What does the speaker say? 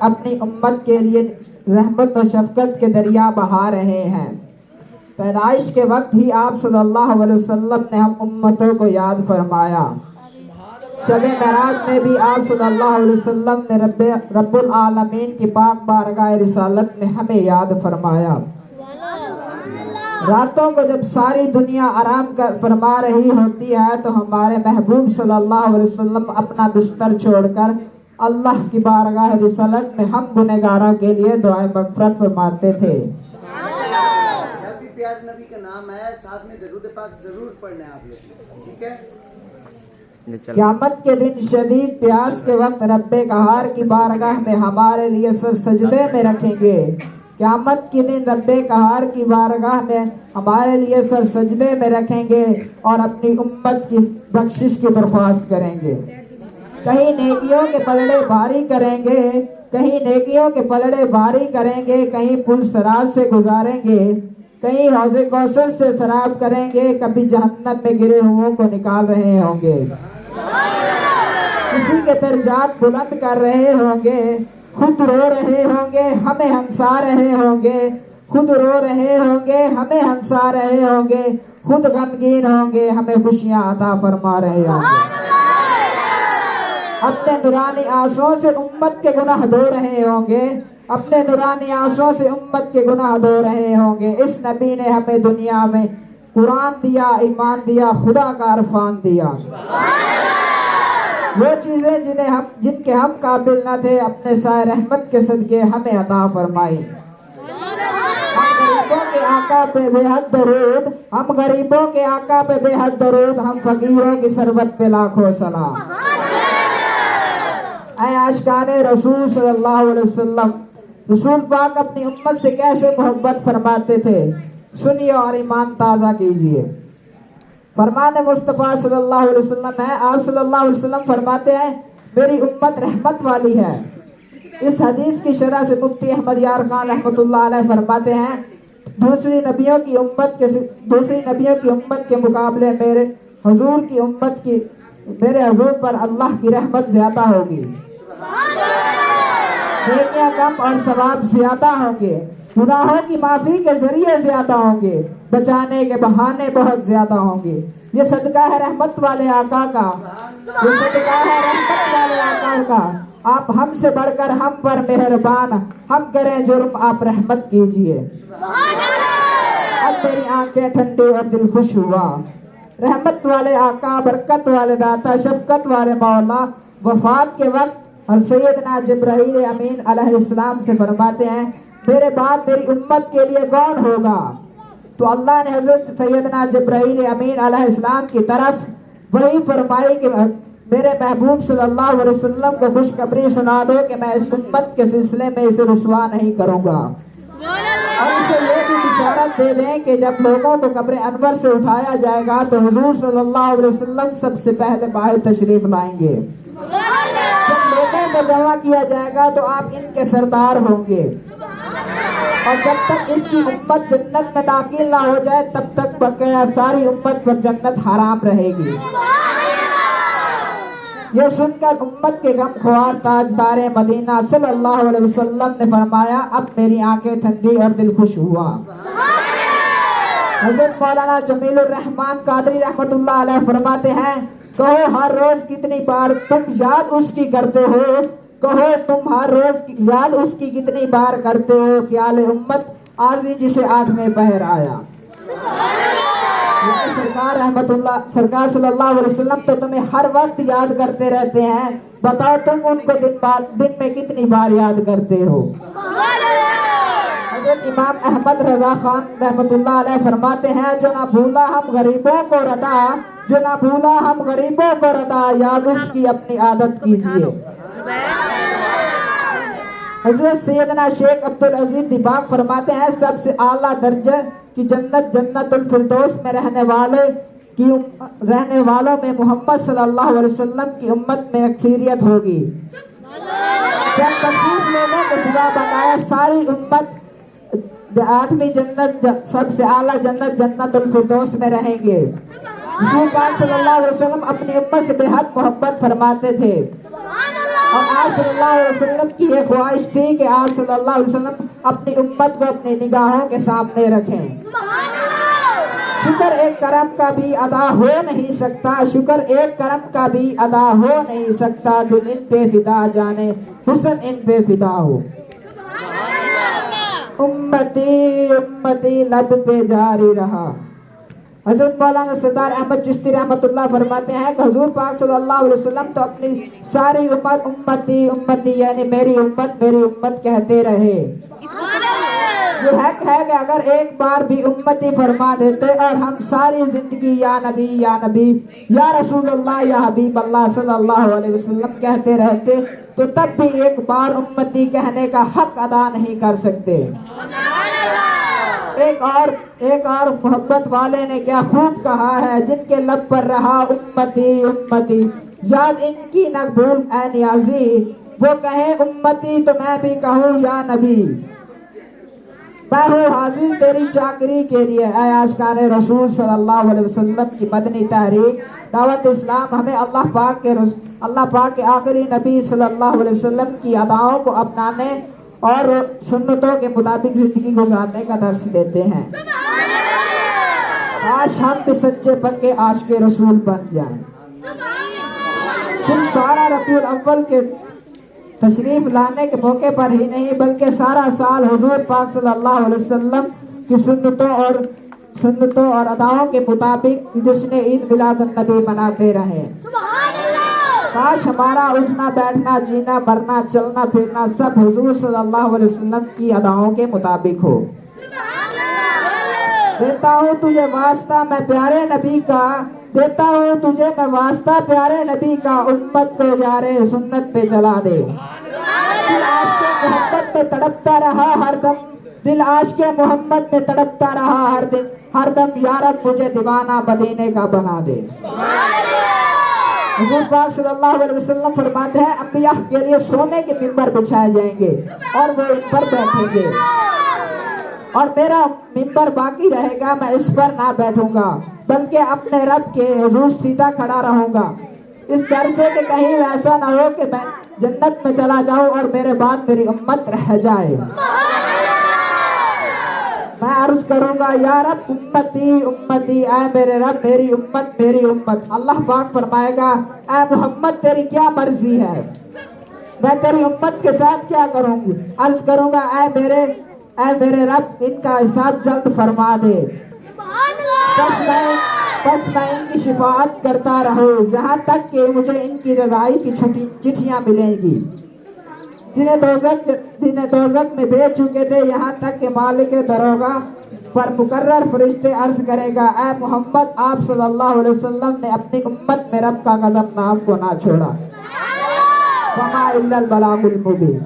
अपनी उम्मत के लिए रहमत और शफकत के दरिया बहा रहे हैं। पैदाइश के वक्त ही आप सल्लल्लाहु अलैहि वसल्लम ने हम उम्मतों को याद फरमाया। शब मेराज में भी आप सल्लल्लाहु अलैहि वसल्लम ने रब्बुल आलमीन की पाक बारगाह रिसालत में हमें याद फरमाया। रातों को जब सारी दुनिया आराम कर फरमा रही होती है तो हमारे महबूब सल्लल्लाहु अलैहि वसल्लम अपना बिस्तर छोड़कर अल्लाह की बारगाह रिसालत में हम गुनहगारों के लिए दुआए मग़फ़िरत फरमाते थे। जब भी प्यारे नबी का नाम है साथ में दरूद पाक जरूर पढ़ना है आप लोग, ठीक है। क़यामत के दिन शदीद प्यास के वक्त रब्बे कहार की बारगाह में हमारे लिए सर सजदे में रखेंगे। क़यामत के दिन रब्बे कहार की बारगाह में हमारे लिए सर सजदे में रखेंगे और अपनी उम्मत की बख्शिश की दरख्वास्त करेंगे। कहीं नेकियों के पलड़े भारी करेंगे, कहीं नेकियों के पलड़े भारी करेंगे, कहीं पुल सराज से गुजारेंगे, कहीं हौज़े कौसर से शराब करेंगे, कभी जहन्नम में गिरे हुओं को निकाल रहे होंगे, किसी के दर्जात बुलंद कर रहे होंगे, खुद रो रहे होंगे, हमें हंसा रहे होंगे, खुद रो रहे होंगे, हमें हंसा रहे होंगे, खुद गमगीन होंगे, हमें खुशियां अता फरमा रहे होंगे। अपने नुरानी आंसुओं से उम्मत के गुनाह धो रहे होंगे, अपने नुरानी आंसुओं से उम्मत के गुनाह धो रहे होंगे। इस नबी ने हमें दुनिया में कुरान दिया, ईमान दिया, खुदा का अरफान दिया। वो चीजें जिनके हम काबिल न थे अपने साए रहमत के सदके हमें अता फरमाई। हम गरीबों के आका पे बेहद दरूद, हम गरीबों के आका पे बेहद दरूद, हम फकीरों की सरबत पे लाखों सलाम। ऐ आशिकाने रसूल सल्लल्लाहु अलैहि वसल्लम, रसूल पाक अपनी उम्मत से कैसे मोहब्बत फरमाते थे, सुनिए और ईमान ताज़ा कीजिए। फरमान मुस्तफ़ा सल्लल्लाहु अलैहि वसल्लम है, आप सल्लल्लाहु अलैहि वसल्लम फरमाते हैं मेरी उम्मत रहमत वाली है। इस हदीस की शरह से मुफ्ती अहमद यार खान रहमतुल्लाह अलैह फरमाते हैं दूसरी नबियों की उम्मत के मुकाबले मेरे हुजूर पर अल्लाह की रहमत ज्यादा होगी, नेकियां कम और सवाब ज्यादा होंगे, गुनाहों की माफी के जरिए ज्यादा होंगे, बचाने के बहाने बहुत ज्यादा होंगे। ये सदका है रहमत वाले आका का, ये सदका है रहमत वाले आका का। आप हमसे बढ़कर हम पर मेहरबान, हम करें जुर्म आप रहमत कीजिए। अब मेरी आंखें ठंडी और दिल खुश हुआ। रहमत वाले आका, बरकत वाले दाता, शफकत वाले मौला वफात के वक्त और सैयदना जिब्राईल अमीन अलैहिस्सलाम से फरमाते हैं मेरे बाद मेरी उम्मत के लिए कौन होगा। तो अल्लाह ने हजरत सैयदना जिब्राईल अमीन अलैहिस्सलाम की तरफ वही फरमाई कि मेरे महबूब सल्लल्लाहु अलैहि वसल्लम को खुशखबरी सुना दो कि मैं इस उम्मत के सिलसिले में इसे रुसवा नहीं करूंगा। और इसे ये भी बिशारत दे दें कि जब लोगों को कब्र अनवर से उठाया जाएगा तो हुजूर सल्लल्लाहु अलैहि वसल्लम सबसे पहले बाहर तशरीफ लाएंगे। जब लोगों को जमा किया जाएगा तो आप इनके सरदार होंगे और जब तक इसकी उम्मत जन्नत में दाखिल ना हो जाए तब तक बकाया सारी उम्मत पर जन्नत हराम रहेगी। ये सुनकर उम्मत के गमख्वार ताजदारे मदीना सल्लल्लाहु अलैहि वसल्लम ने फरमाया अब मेरी आंखें ठंडी और दिल खुश हुआ। हज़रत मौलाना जमीलुर रहमान कादरी रहमतुल्लाह अलैह फरमाते हैं कहो हर रोज कितनी बार तुम याद उसकी करते हो, कहो तुम हर रोज याद उसकी कितनी बार करते हो, ख्याल उम्मत आजी जिसे 8वें पहर आया। सरकार सल्लल्लाहु अलैहि वसल्लम तो तुम्हें हर वक्त याद करते रहते हैं, बताओ तुम उनको दिन में कितनी बार याद करते हो। हज़रत इमाम अहमद रजा खान रहमतुल्लाह अलैह फरमाते हैं जो ना भूला हम गरीबों को रदा, जो ना भूला हम गरीबों को रदा, याद उसकी अपनी आदत कीजिए। हज़रत सैयदना शेख अब्दुल अजीज दिबाग फरमाते हैं सबसे आला दर्जे की जन्नत जन्नतुल फिरदौस में रहने वालों में मोहम्मद सल्लल्लाहु अलैहि वसल्लम की उम्मत में अक्सरियत होगी। जब मखसूस लोगों को सिवा बकाया सारी उम्मत 8वीं जन्नत सबसे आला जन्नत जन्नतुल फिरदौस में रहेंगे। रसूल पाक सल्लल्लाहु अलैहि वसल्लम अपनी उम्मत से बेहद मोहब्बत फरमाते थे। और आप सल्लल्लाहु अलैहि वसल्लम की ये ख्वाहिश थी कि आप सल्लल्लाहु अलैहि वसल्लम अपनी उम्मत को अपनी निगाहों के सामने रखें। शुक्र एक करम का भी अदा हो नहीं सकता, शुक्र एक करम का भी अदा हो नहीं सकता, दिल इन पे फिदा जाने हुस्न इन पे फिदा हो। उम्मती उम्मती लब पे जारी रहा। हजरत मौलाना सरदार अहमद चिश्ती रहमतुल्लाह फरमाते हैं कि हुजूर पाक सल्लल्लाहु अलैहि वसल्लम तो अपनी सारी उम्र उम्मती उम्मती यानी मेरी उम्मत कहते रहे। जो हक है कि अगर एक बार भी उम्मती फरमा देते और हम सारी जिंदगी या नबी या रसूलुल्लाह या हबीब अल्लाह सल्लल्लाहु अलैहि वसल्लम कहते रहते तो तब भी एक बार उम्मती कहने का हक अदा नहीं कर सकते। एक और मोहब्बत वाले ने क्या खूब कहा है, जिनके लब पर रहा उम्मती उम्मती याद इनकी न भूल ऐ नियाज़ी, वो कहे उम्मती तो मैं भी कहूँ या नबी, मैं हूँ हाजिर तेरी चाकरी के लिए। ऐ आशिकान रसूल सल्लल्लाहु अलैहि वसल्लम की मदनी तहरीक दावत इस्लाम हमें अल्लाह पाक के आखिरी नबी सल्लल्लाहु अलैहि वसल्लम की अदाओं को अपनाने और सुन्नतों के मुताबिक जिंदगी गुजारने का दर्स देते हैं। काश हम भी सच्चे पक्के आशिक़े रसूल बन जाएं। सिर्फ 12 रबीउल अव्वल के तशरीफ लाने के मौके पर ही नहीं बल्कि सारा साल हुजूर पाक सल्लल्लाहु अलैहि वसल्लम की सुन्नतों और अदाओं के मुताबिक जश्न ईद मिलादुन नबी मनाते रहे। काश हमारा उठना बैठना जीना मरना चलना फिरना सब हुजूर सल्लल्लाहु अलैहि वसल्लम की अदाओं के मुताबिक हो। देता हूँ तुझे वास्ता मैं प्यारे नबी का, देता हूँ तुझे मैं वास्ता प्यारे नबी का, उम्मत को यारे सुन्नत पे चला दे। दिल आशिक़े मोहब्बत में तड़पता रहा हरदम, दिल आशिक़े मोहम्मद में तड़पता रहा हरदम, या रब मुझे दीवाना मदीने का बना दे। हुजूर पाक सल्लल्लाहु अलैहि वसल्लम फरमाते हैं अंबिया के लिए सोने के मिंबर बिछाए जाएंगे और वो इन पर बैठेंगे और मेरा मिंबर बाकी रहेगा, मैं इस पर ना बैठूंगा बल्कि अपने रब के हुजूर सीधा खड़ा रहूंगा, इस डर से कि कहीं ऐसा ना हो कि मैं जन्नत में चला जाऊं और मेरे बाद मेरी उम्मत रह जाए। मैं अर्ज करूंगा या रब उम्मती उम्मती, ऐ मेरे रब मेरी उम्मत। अल्लाह पाक फरमाएगा ऐ मोहम्मद तेरी क्या मर्जी है, मैं तेरी उम्मत के साथ क्या करूंगी। अर्ज करूंगा ऐ मेरे रब इनका हिसाब जल्द फरमा दे, बस मैं इनकी शिफाअत करता रहूं यहाँ तक कि मुझे इनकी रज़ाई की चिट्ठियाँ मिलेंगी। जिन्हें दोज़ख में भेज चुके थे यहाँ तक कि मालिक दरोगा पर मुकर्रर फरिश्ते अर्ज करेगा ऐ मोहम्मद आप सल्लल्लाहु अलैहि वसल्लम ने अपनी उम्मत में रब का कदम नाम को ना छोड़ा। फमा इल्लल बलागुल मुबीन।